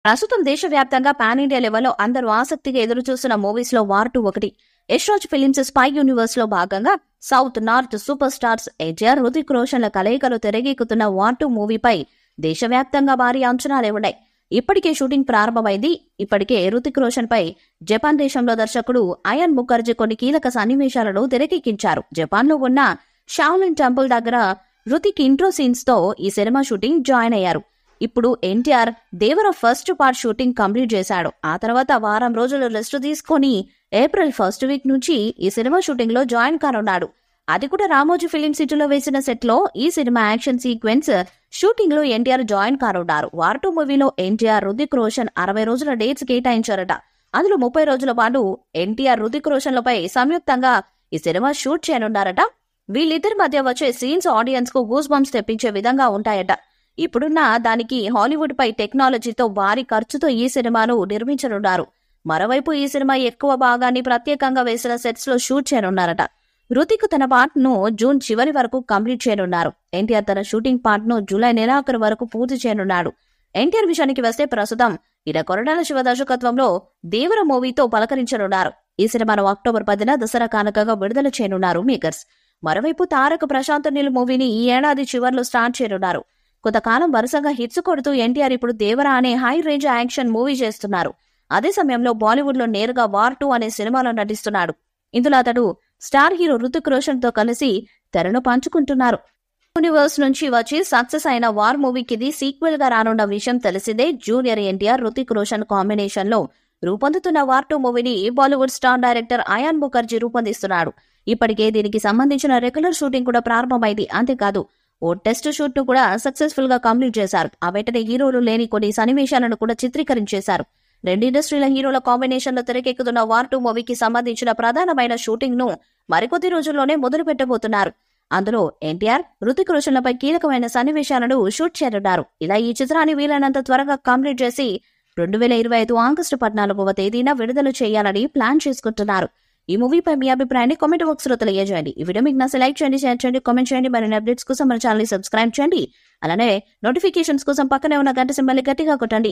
ప్రస్తుతం దేశవ్యాప్తంగా pan India లెవెల్లో అందరూ ఆసక్తిగా ఎదురుచూస్తున్న మూవీస్ లో వార్ 2 ఒకటి. యశ్రాజ్ ఫిలిమ్స్ స్పై యూనివర్స్ లో భాగంగా south north super stars NTR, Hrithik రోషన్ల కలయికలు తెరకెక్కుతున్న వార్ 2 మూవీపై దేశవ్యాప్తంగా భారీ అంచనాలే ఉన్నాయి. ఇప్పటికే షూటింగ్ ప్రారంభమైంది. ఇప్పటికే హృతిక్ రోషన్ పై జపాన్ దేశంలో దర్శకుడు అయాన్ ముఖర్జీ కొన్ని కీలక సన్నివేశాలను తెరకెక్కించారు. జపాన్ లో ఉన్న షావ్లిన్ టెంపుల్ దగ్గర హృతిక్ ఇంట్రో సీన్స్ తో ఈ సినిమా షూటింగ్ జాయిన్ అయ్యారు. ఇప్పుడు ఎన్టీఆర్ దేవర ఫస్ట్ పార్ట్ షూటింగ్ కంప్లీట్ చేశాడు. ఆ తర్వాత వారం రోజులు రెస్ట్ తీసుకుని ఏప్రిల్ ఫస్ట్ వీక్ నుంచి ఈ సినిమా షూటింగ్ లో జాయిన్ కానున్నాడు. అది కూడా రామోజీ ఫిలిం సిటీలో వేసిన సెట్ లో ఈ సినిమా యాక్షన్ సీక్వెన్స్ షూటింగ్ లో ఎన్టీఆర్ జాయిన్ కానున్నారు. వార్ 2 మూవీలో ఎన్టీఆర్, హృతిక్ రోషన్ 60 రోజుల డేట్స్ కేటాయించారట. అందులో 30 రోజుల పాటు ఎన్టీఆర్, హృతిక్ రోషన్లపై సంయుక్తంగా ఈ సినిమా షూట్ చేయనున్నారట. వీళ్ళిద్దరి మధ్య వచ్చే సీన్స్ ఆడియన్స్ కు గూస్ బంప్స్ తెప్పించే విధంగా ఉంటాయట. ఇప్పుడున్న దానికి హాలీవుడ్ పై టెక్నాలజీతో భారీ ఖర్చుతో ఈ సినిమాను నిర్మించనున్నారు. మరోవైపు ఈ సినిమా ఎక్కువ భాగాన్ని ప్రత్యేకంగా వేసిన సెట్స్ లో షూట్ చేయనున్నారట. హృతిక్ తన పార్ట్ ను జూన్ చివరి వరకు కంప్లీట్ చేయనున్నారు. ఎన్టీఆర్ తన షూటింగ్ పార్ట్ ను జూలై నెలాఖరు వరకు పూర్తి చేయనున్నాడు. ఎన్టీఆర్ విషయానికి వస్తే ప్రస్తుతం ఈయన కొరటాల శివ దర్శకత్వంలో దేవర మూవీతో పలకరించనున్నారు. ఈ సినిమాను అక్టోబర్ 10న దసరా కానుకగా విడుదల చేయనున్నారు మేకర్స్. మరోవైపు తారక ప్రశాంత్ నీల్ మూవీని ఈ ఏడాది చివర్లో స్టార్ట్ చేయనున్నారు. కొంతకాలం వరుసగా హిట్స్ కొడుతూ ఎన్టీఆర్ ఇప్పుడు దేవర అనే హై రేంజ్ యాక్షన్ మూవీ చేస్తున్నారు. అదే సమయంలో బాలీవుడ్ లో నేరుగా వార్ 2 అనే సినిమాలో నటిస్తున్నాడు. ఇందులో అతడు స్టార్ హీరో హృతిక్ రోషన్ తో కలిసి తెరను పంచుకుంటున్నారు. యూనివర్స్ నుంచి వచ్చి సక్సెస్ అయిన వార్ మూవీకి ఇది సీక్వెల్ గా రానున్న విషయం తెలిసిందే. జూనియర్ ఎన్టీఆర్, హృతిక్ రోషన్ కాంబినేషన్ లో రూపొందుతున్న వార్ 2 మూవీని Bollywood star director Ayan Mukherjee రూపొందిస్తున్నాడు. ఇప్పటికే దీనికి సంబంధించిన రెగ్యులర్ షూటింగ్ కూడా ప్రారంభమైంది. అంతేకాదు ఓ టెస్ట్ షూట్ ను కూడా సక్సెస్ఫుల్ గా కంప్లీట్ చేశారు. ఆ వెంటనే హీరోలు లేని కొన్ని సన్నివేశాలను కూడా చిత్రీకరించేశారు. రెండు ఇండస్ట్రీల హీరోల కాంబినేషన్ లో తెరకెక్కుతున్న వార్ 2 మూవీకి సంబంధించిన ప్రధానమైన షూటింగ్ ను మరికొద్ది రోజుల్లోనే మొదలు పెట్టబోతున్నారు. అందులో ఎన్టీఆర్, హృతిక్ రోషన్లపై కీలకమైన సన్నివేశాలను షూట్ చేయనున్నారు. ఇలా ఈ చిత్రాన్ని వీలైనంత త్వరగా కంప్లీట్ చేసి 2025 ఆగస్టు 14వ తేదీన విడుదల చేయాలని ప్లాన్ చేసుకుంటున్నారు. ఈ మూవీపై మీ అభిప్రాయాన్ని కామెంట్ బాక్స్ లో తెలియజేయండి. ఈ వీడియో మీకు నచ్చితే లైక్ చేయండి, షేర్ చేయండి, కామెంట్ చేయండి. మరిన్ని అప్డేట్స్ కోసం మన ఛానల్ ని సబ్స్క్రైబ్ చేయండి. అలానే నోటిఫికేషన్స్ కోసం పక్కనే ఉన్న గంట సింబల్ ని గట్టిగా కొట్టండి.